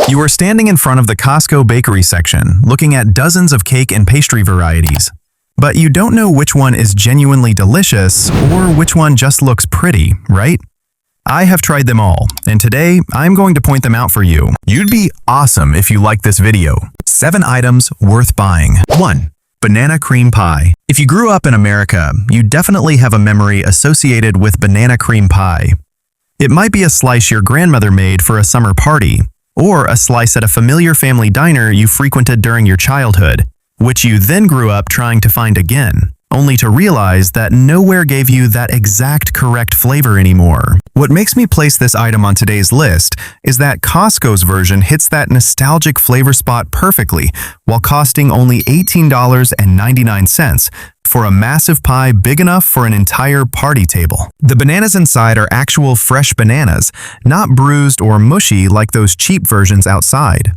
You are standing in front of the Costco bakery section, looking at dozens of cake and pastry varieties. But you don't know which one is genuinely delicious or which one just looks pretty, right? I have tried them all, and today I'm going to point them out for you. You'd be awesome if you like this video. 7 items worth buying. 1. Banana cream pie. If you grew up in America, you definitely have a memory associated with banana cream pie. It might be a slice your grandmother made for a summer party, or a slice at a familiar family diner you frequented during your childhood, which you then grew up trying to find again, only to realize that nowhere gave you that exact correct flavor anymore. What makes me place this item on today's list is that Costco's version hits that nostalgic flavor spot perfectly while costing only $18.99 for a massive pie big enough for an entire party table. The bananas inside are actual fresh bananas, not bruised or mushy like those cheap versions outside.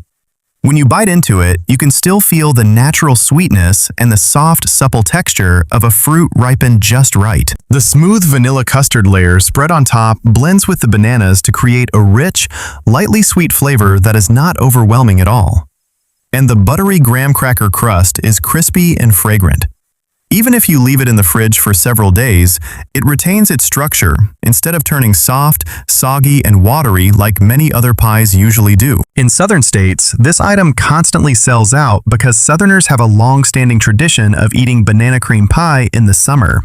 When you bite into it, you can still feel the natural sweetness and the soft, supple texture of a fruit ripened just right. The smooth vanilla custard layer spread on top blends with the bananas to create a rich, lightly sweet flavor that is not overwhelming at all. And the buttery graham cracker crust is crispy and fragrant. Even if you leave it in the fridge for several days, it retains its structure instead of turning soft, soggy, and watery like many other pies usually do. In southern states, this item constantly sells out because Southerners have a long-standing tradition of eating banana cream pie in the summer.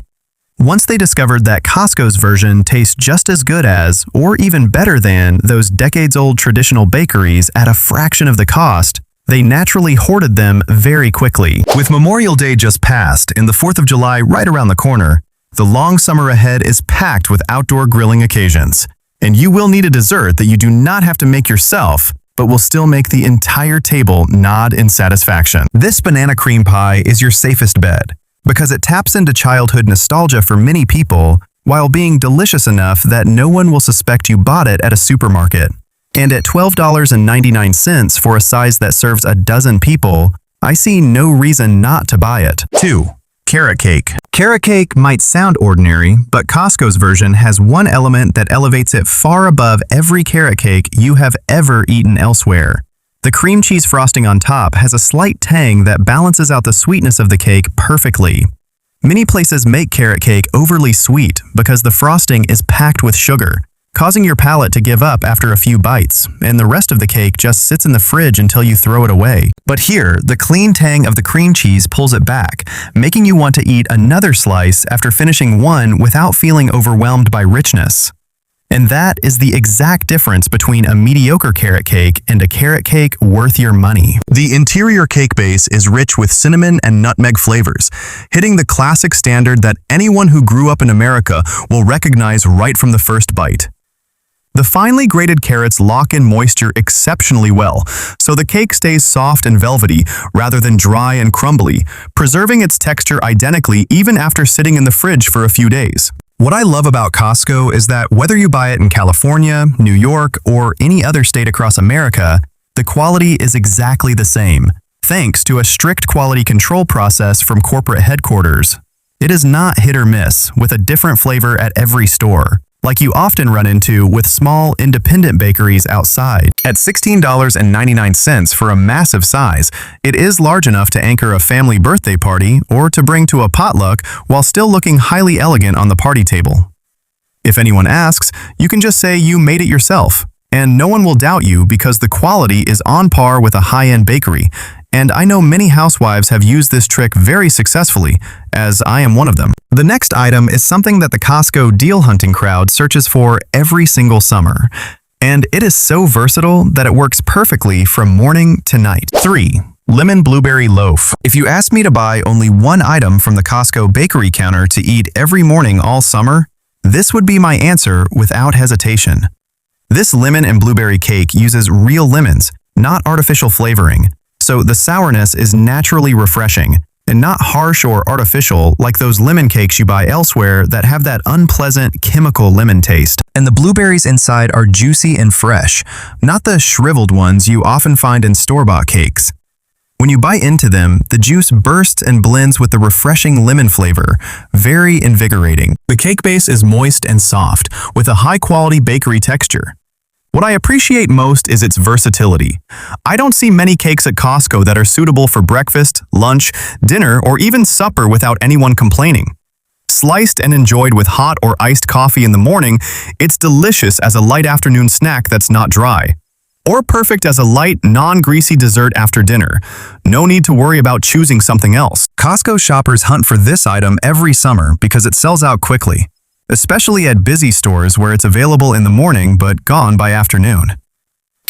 Once they discovered that Costco's version tastes just as good as, or even better than, those decades-old traditional bakeries at a fraction of the cost, they naturally hoarded them very quickly. With Memorial Day just passed and the 4th of July right around the corner, the long summer ahead is packed with outdoor grilling occasions. And you will need a dessert that you do not have to make yourself, but will still make the entire table nod in satisfaction. This banana cream pie is your safest bet, because it taps into childhood nostalgia for many people, while being delicious enough that no one will suspect you bought it at a supermarket. And at $12.99 for a size that serves a dozen people, I see no reason not to buy it. 2. Carrot cake. Carrot cake might sound ordinary, but Costco's version has one element that elevates it far above every carrot cake you have ever eaten elsewhere. The cream cheese frosting on top has a slight tang that balances out the sweetness of the cake perfectly. Many places make carrot cake overly sweet because the frosting is packed with sugar, causing your palate to give up after a few bites, and the rest of the cake just sits in the fridge until you throw it away. But here, the clean tang of the cream cheese pulls it back, making you want to eat another slice after finishing one without feeling overwhelmed by richness. And that is the exact difference between a mediocre carrot cake and a carrot cake worth your money. The interior cake base is rich with cinnamon and nutmeg flavors, hitting the classic standard that anyone who grew up in America will recognize right from the first bite. The finely grated carrots lock in moisture exceptionally well, so the cake stays soft and velvety rather than dry and crumbly, preserving its texture identically even after sitting in the fridge for a few days. What I love about Costco is that whether you buy it in California, New York, or any other state across America, the quality is exactly the same, thanks to a strict quality control process from corporate headquarters. It is not hit or miss, with a different flavor at every store, like you often run into with small, independent bakeries outside. At $16.99 for a massive size, it is large enough to anchor a family birthday party or to bring to a potluck while still looking highly elegant on the party table. If anyone asks, you can just say you made it yourself, and no one will doubt you because the quality is on par with a high-end bakery, and I know many housewives have used this trick very successfully, as I am one of them. The next item is something that the Costco deal hunting crowd searches for every single summer, and it is so versatile that it works perfectly from morning to night. 3. Lemon blueberry loaf. If you asked me to buy only one item from the Costco bakery counter to eat every morning all summer, this would be my answer without hesitation. This lemon and blueberry cake uses real lemons, not artificial flavoring, so the sourness is naturally refreshing and not harsh or artificial like those lemon cakes you buy elsewhere that have that unpleasant chemical lemon taste. And the blueberries inside are juicy and fresh, not the shriveled ones you often find in store-bought cakes. When you bite into them, the juice bursts and blends with the refreshing lemon flavor, very invigorating. The cake base is moist and soft, with a high-quality bakery texture. What I appreciate most is its versatility. I don't see many cakes at Costco that are suitable for breakfast, lunch, dinner, or even supper without anyone complaining. Sliced and enjoyed with hot or iced coffee in the morning, it's delicious as a light afternoon snack that's not dry. Or perfect as a light, non-greasy dessert after dinner. No need to worry about choosing something else. Costco shoppers hunt for this item every summer because it sells out quickly, especially at busy stores where it's available in the morning but gone by afternoon.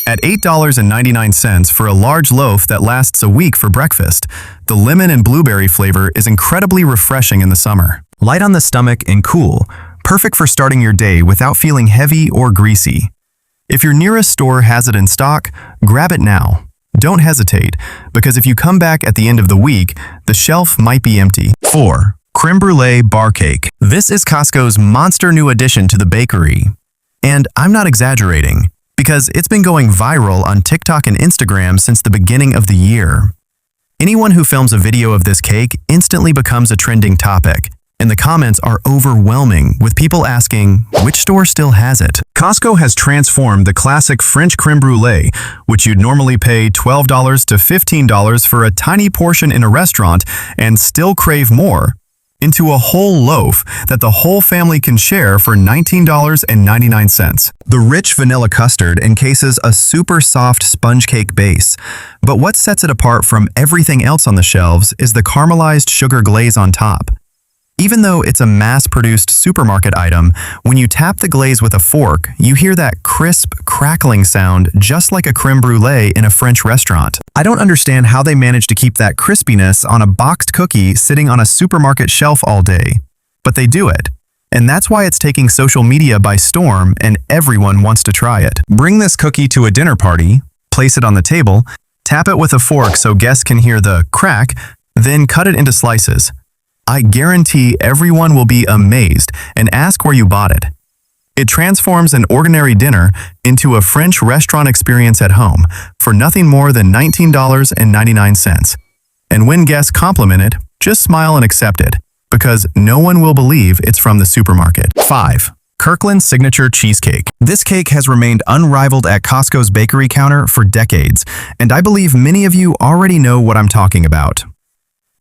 At $8.99 for a large loaf that lasts a week for breakfast, the lemon and blueberry flavor is incredibly refreshing in the summer. Light on the stomach and cool, perfect for starting your day without feeling heavy or greasy. If your nearest store has it in stock, grab it now. Don't hesitate, because if you come back at the end of the week, the shelf might be empty. 4. Creme brulee bar cake. This is Costco's monster new addition to the bakery. And I'm not exaggerating, because it's been going viral on TikTok and Instagram since the beginning of the year. Anyone who films a video of this cake instantly becomes a trending topic, and the comments are overwhelming, with people asking, which store still has it? Costco has transformed the classic French creme brulee, which you'd normally pay $12 to $15 for a tiny portion in a restaurant and still crave more, into a whole loaf that the whole family can share for $19.99. The rich vanilla custard encases a super soft sponge cake base, but what sets it apart from everything else on the shelves is the caramelized sugar glaze on top. Even though it's a mass-produced supermarket item, when you tap the glaze with a fork, you hear that crisp, crackling sound just like a creme brulee in a French restaurant. I don't understand how they manage to keep that crispiness on a boxed cookie sitting on a supermarket shelf all day. But they do it. And that's why it's taking social media by storm and everyone wants to try it. Bring this cookie to a dinner party, place it on the table, tap it with a fork so guests can hear the crack, then cut it into slices. I guarantee everyone will be amazed and ask where you bought it. It transforms an ordinary dinner into a French restaurant experience at home for nothing more than $19.99. And when guests compliment it, just smile and accept it, because no one will believe it's from the supermarket. 5. Kirkland Signature Cheesecake. This cake has remained unrivaled at Costco's bakery counter for decades, and I believe many of you already know what I'm talking about.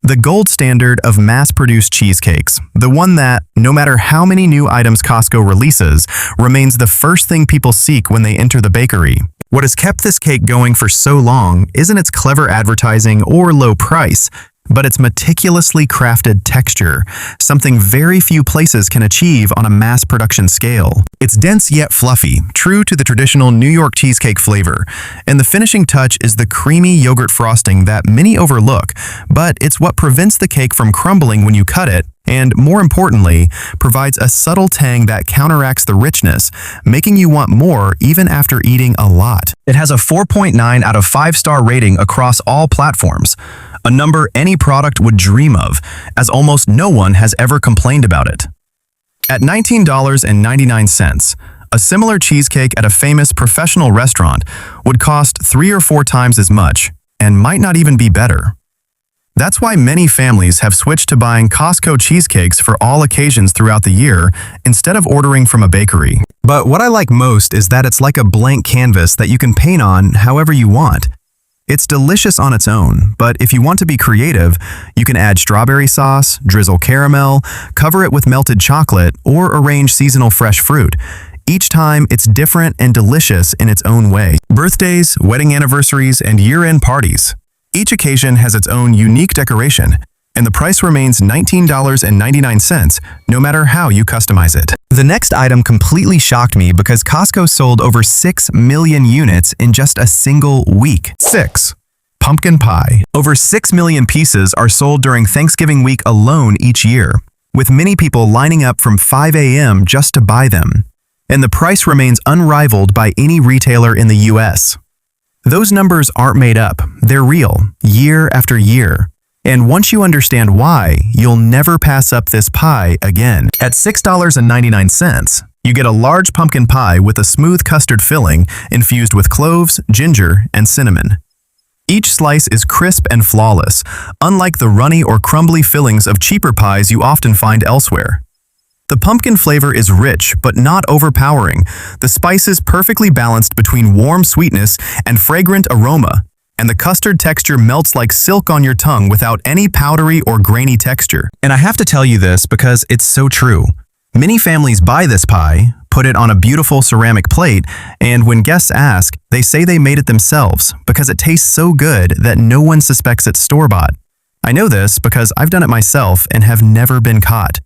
The gold standard of mass-produced cheesecakes, the one that, no matter how many new items Costco releases, remains the first thing people seek when they enter the bakery. What has kept this cake going for so long isn't its clever advertising or low price, but its meticulously crafted texture, something very few places can achieve on a mass production scale. It's dense yet fluffy, true to the traditional New York cheesecake flavor, and the finishing touch is the creamy yogurt frosting that many overlook, but it's what prevents the cake from crumbling when you cut it, and more importantly, provides a subtle tang that counteracts the richness, making you want more even after eating a lot. It has a 4.9 out of 5-star rating across all platforms, a number any product would dream of, as almost no one has ever complained about it. At $19.99, a similar cheesecake at a famous professional restaurant would cost 3 or 4 times as much, and might not even be better. That's why many families have switched to buying Costco cheesecakes for all occasions throughout the year instead of ordering from a bakery. But what I like most is that it's like a blank canvas that you can paint on however you want. It's delicious on its own, but if you want to be creative, you can add strawberry sauce, drizzle caramel, cover it with melted chocolate, or arrange seasonal fresh fruit. Each time, it's different and delicious in its own way. Birthdays, wedding anniversaries, and year-end parties. Each occasion has its own unique decoration, and the price remains $19.99, no matter how you customize it. The next item completely shocked me because Costco sold over 6 million units in just a single week. 6. Pumpkin pie. Over 6 million pieces are sold during Thanksgiving week alone each year, with many people lining up from 5 a.m. just to buy them. And the price remains unrivaled by any retailer in the U.S. Those numbers aren't made up, they're real, year after year. And once you understand why, you'll never pass up this pie again. At $6.99, you get a large pumpkin pie with a smooth custard filling infused with cloves, ginger, and cinnamon. Each slice is crisp and flawless, unlike the runny or crumbly fillings of cheaper pies you often find elsewhere. The pumpkin flavor is rich but not overpowering. The spices perfectly balanced between warm sweetness and fragrant aroma, and the custard texture melts like silk on your tongue without any powdery or grainy texture. And I have to tell you this because it's so true. Many families buy this pie, put it on a beautiful ceramic plate, and when guests ask, they say they made it themselves because it tastes so good that no one suspects it's store-bought. I know this because I've done it myself and have never been caught.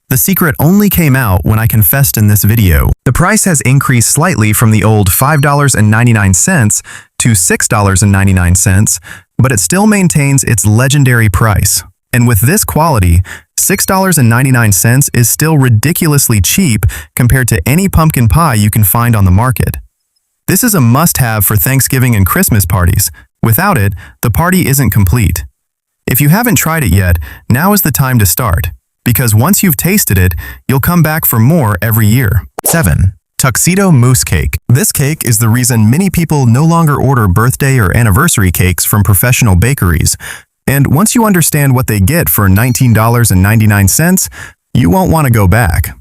The secret only came out when I confessed in this video. The price has increased slightly from the old $5.99 to $6.99, but it still maintains its legendary price. And with this quality, $6.99 is still ridiculously cheap compared to any pumpkin pie you can find on the market. This is a must-have for Thanksgiving and Christmas parties. Without it, the party isn't complete. If you haven't tried it yet, now is the time to start, because once you've tasted it, you'll come back for more every year. 7. Tuxedo Mousse Cake. This cake is the reason many people no longer order birthday or anniversary cakes from professional bakeries. And once you understand what they get for $19.99, you won't want to go back.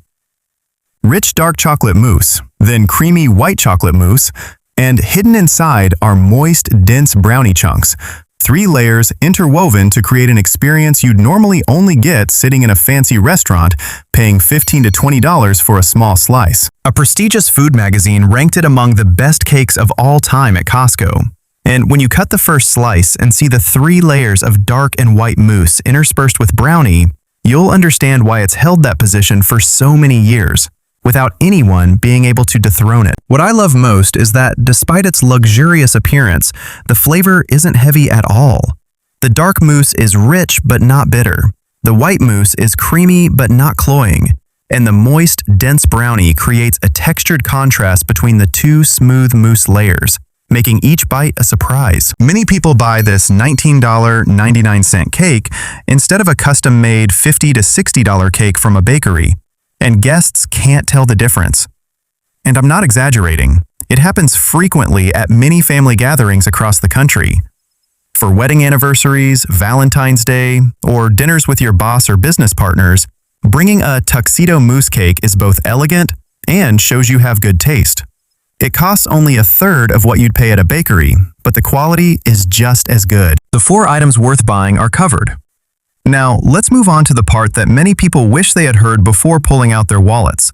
Rich dark chocolate mousse, then creamy white chocolate mousse, and hidden inside are moist, dense brownie chunks. 3 layers interwoven to create an experience you'd normally only get sitting in a fancy restaurant, paying $15 to $20 for a small slice. A prestigious food magazine ranked it among the best cakes of all time at Costco. And when you cut the first slice and see the 3 layers of dark and white mousse interspersed with brownie, you'll understand why it's held that position for so many years, without anyone being able to dethrone it. What I love most is that despite its luxurious appearance, the flavor isn't heavy at all. The dark mousse is rich but not bitter. The white mousse is creamy but not cloying. And the moist, dense brownie creates a textured contrast between the 2 smooth mousse layers, making each bite a surprise. Many people buy this $19.99 cake instead of a custom-made $50 to $60 cake from a bakery. And guests can't tell the difference. And I'm not exaggerating. It happens frequently at many family gatherings across the country. For wedding anniversaries, Valentine's Day, or dinners with your boss or business partners, bringing a Tuxedo mousse cake is both elegant and shows you have good taste. It costs only a third of what you'd pay at a bakery, but the quality is just as good. The 4 items worth buying are covered. Now, let's move on to the part that many people wish they had heard before pulling out their wallets.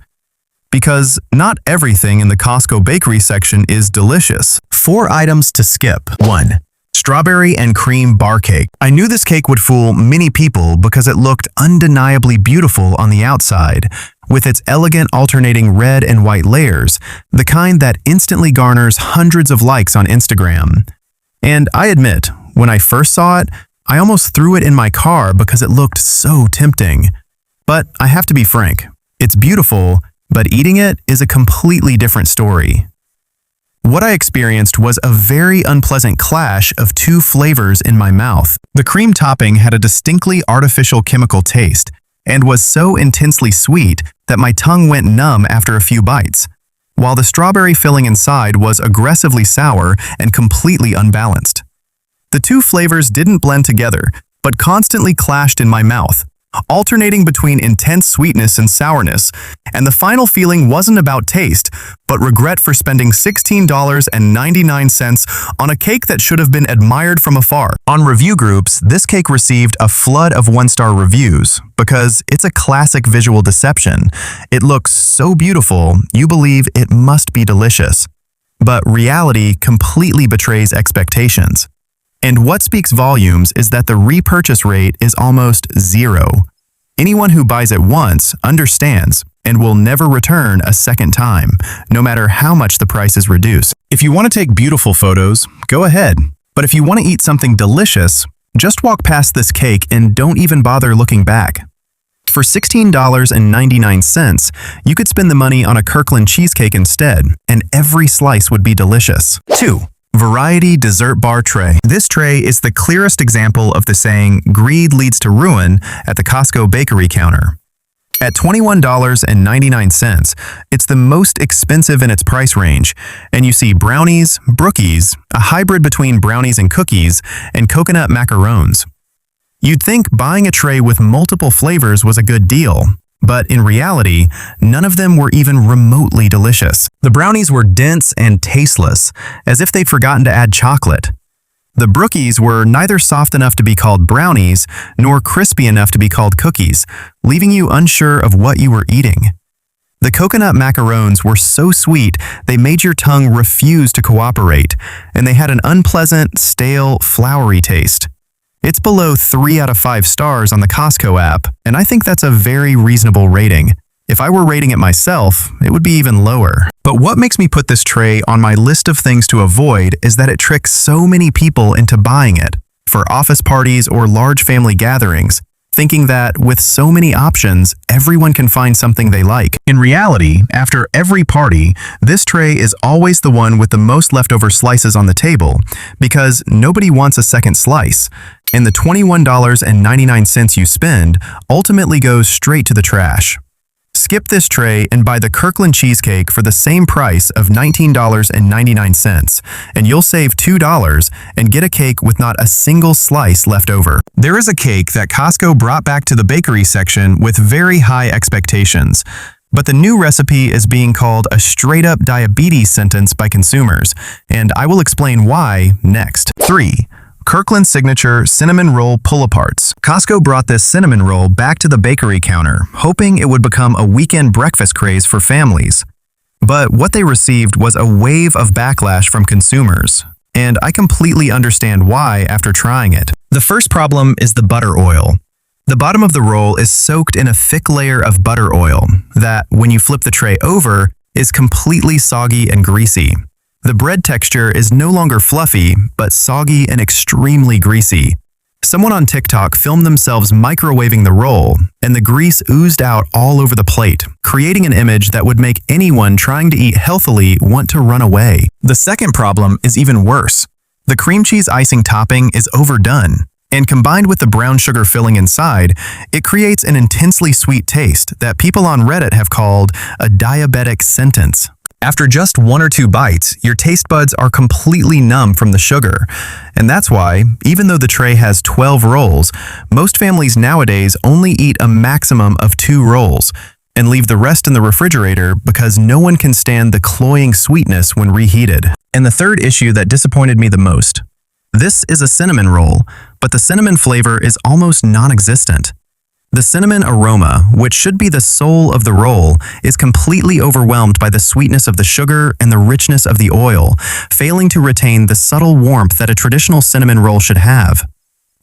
Because not everything in the Costco bakery section is delicious. 4 items to skip. 1. Strawberry and cream bar cake. I knew this cake would fool many people because it looked undeniably beautiful on the outside, with its elegant alternating red and white layers, the kind that instantly garners hundreds of likes on Instagram. And I admit, when I first saw it, I almost threw it in my car because it looked so tempting. But I have to be frank, it's beautiful, but eating it is a completely different story. What I experienced was a very unpleasant clash of 2 flavors in my mouth. The cream topping had a distinctly artificial chemical taste and was so intensely sweet that my tongue went numb after a few bites, while the strawberry filling inside was aggressively sour and completely unbalanced. The 2 flavors didn't blend together, but constantly clashed in my mouth, alternating between intense sweetness and sourness, and the final feeling wasn't about taste, but regret for spending $16.99 on a cake that should have been admired from afar. On review groups, this cake received a flood of 1-star reviews because it's a classic visual deception. It looks so beautiful, you believe it must be delicious. But reality completely betrays expectations. And what speaks volumes is that the repurchase rate is almost 0. Anyone who buys it once understands and will never return a second time, no matter how much the price is reduced. If you want to take beautiful photos, go ahead. But if you want to eat something delicious, just walk past this cake and don't even bother looking back. For $16.99, you could spend the money on a Kirkland cheesecake instead, and every slice would be delicious. 2. Variety dessert bar tray. This tray is the clearest example of the saying, greed leads to ruin, at the Costco bakery counter. At $21.99, it's the most expensive in its price range, and you see brownies, brookies, a hybrid between brownies and cookies, and coconut macarons. You'd think buying a tray with multiple flavors was a good deal, But in reality, none of them were even remotely delicious. The brownies were dense and tasteless, as if they'd forgotten to add chocolate. The brookies were neither soft enough to be called brownies, nor crispy enough to be called cookies, leaving you unsure of what you were eating. The coconut macarons were so sweet they made your tongue refuse to cooperate, and they had an unpleasant, stale, floury taste. It's below 3 out of 5 stars on the Costco app, and I think that's a very reasonable rating. If I were rating it myself, it would be even lower. But what makes me put this tray on my list of things to avoid is that it tricks so many people into buying it for office parties or large family gatherings, thinking that with so many options, everyone can find something they like. In reality, after every party, this tray is always the one with the most leftover slices on the table because nobody wants a second slice, and the $21.99 you spend ultimately goes straight to the trash. Skip this tray and buy the Kirkland cheesecake for the same price of $19.99, and you'll save $2 and get a cake with not a single slice left over. There is a cake that Costco brought back to the bakery section with very high expectations, but the new recipe is being called a straight-up diabetes sentence by consumers, and I will explain why next. 3. Kirkland Signature Cinnamon Roll Pull-Aparts. Costco brought this cinnamon roll back to the bakery counter, hoping it would become a weekend breakfast craze for families. But what they received was a wave of backlash from consumers, and I completely understand why after trying it. The first problem is the butter oil. The bottom of the roll is soaked in a thick layer of butter oil that, when you flip the tray over, is completely soggy and greasy. The bread texture is no longer fluffy, but soggy and extremely greasy. Someone on TikTok filmed themselves microwaving the roll, and the grease oozed out all over the plate, creating an image that would make anyone trying to eat healthily want to run away. The second problem is even worse. The cream cheese icing topping is overdone, and combined with the brown sugar filling inside, it creates an intensely sweet taste that people on Reddit have called a diabetic sentence. After just 1 or 2 bites, your taste buds are completely numb from the sugar. And that's why, even though the tray has 12 rolls, most families nowadays only eat a maximum of 2 rolls and leave the rest in the refrigerator because no one can stand the cloying sweetness when reheated. And the third issue that disappointed me the most. This is a cinnamon roll, but the cinnamon flavor is almost non-existent. The cinnamon aroma, which should be the soul of the roll, is completely overwhelmed by the sweetness of the sugar and the richness of the oil, failing to retain the subtle warmth that a traditional cinnamon roll should have.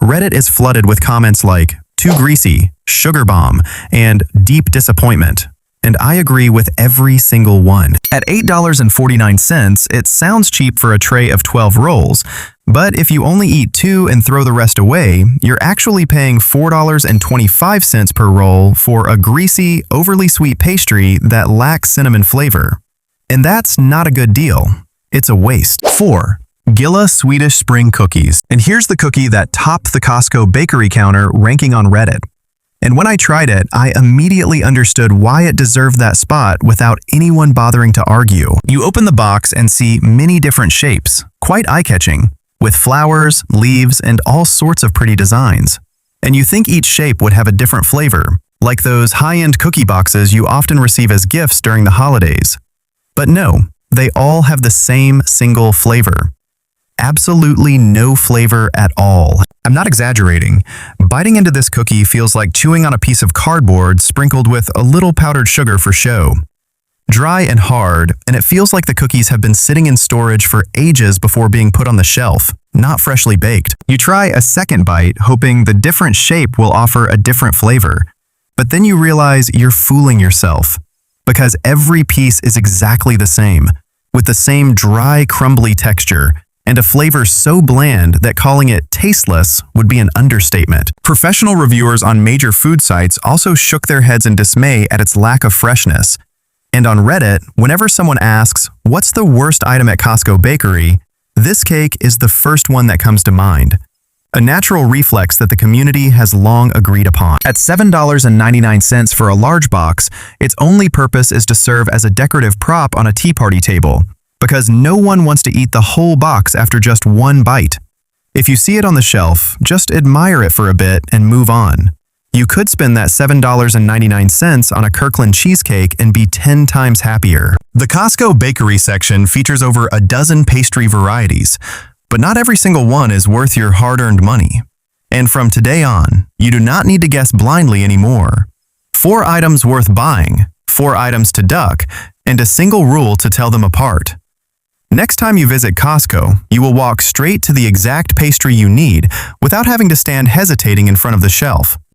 Reddit is flooded with comments like, "Too greasy," "Sugar bomb," and "Deep disappointment." And I agree with every single one. At $8.49, it sounds cheap for a tray of 12 rolls, but if you only eat 2 and throw the rest away, you're actually paying $4.25 per roll for a greasy, overly sweet pastry that lacks cinnamon flavor. And that's not a good deal. It's a waste. 4. Gilla Swedish Spring Cookies. And here's the cookie that topped the Costco bakery counter ranking on Reddit. And when I tried it, I immediately understood why it deserved that spot without anyone bothering to argue. You open the box and see many different shapes, quite eye-catching, with flowers, leaves, and all sorts of pretty designs. And you think each shape would have a different flavor, like those high-end cookie boxes you often receive as gifts during the holidays. But no, they all have the same single flavor. Absolutely no flavor at all. I'm not exaggerating. Biting into this cookie feels like chewing on a piece of cardboard sprinkled with a little powdered sugar for show. Dry and hard, and it feels like the cookies have been sitting in storage for ages before being put on the shelf, not freshly baked. You try a second bite, hoping the different shape will offer a different flavor. But then you realize you're fooling yourself, because every piece is exactly the same, with the same dry, crumbly texture, and a flavor so bland that calling it tasteless would be an understatement. Professional reviewers on major food sites also shook their heads in dismay at its lack of freshness. And on Reddit, whenever someone asks, "What's the worst item at Costco bakery?" this cake is the first one that comes to mind. A natural reflex that the community has long agreed upon. At $7.99 for a large box, its only purpose is to serve as a decorative prop on a tea party table, because no one wants to eat the whole box after just 1 bite. If you see it on the shelf, just admire it for a bit and move on. You could spend that $7.99 on a Kirkland cheesecake and be 10 times happier. The Costco bakery section features over a dozen pastry varieties, but not every single one is worth your hard-earned money. And from today on, you do not need to guess blindly anymore. 4 items worth buying, 4 items to duck, and a single rule to tell them apart. Next time you visit Costco, you will walk straight to the exact pastry you need without having to stand hesitating in front of the shelf.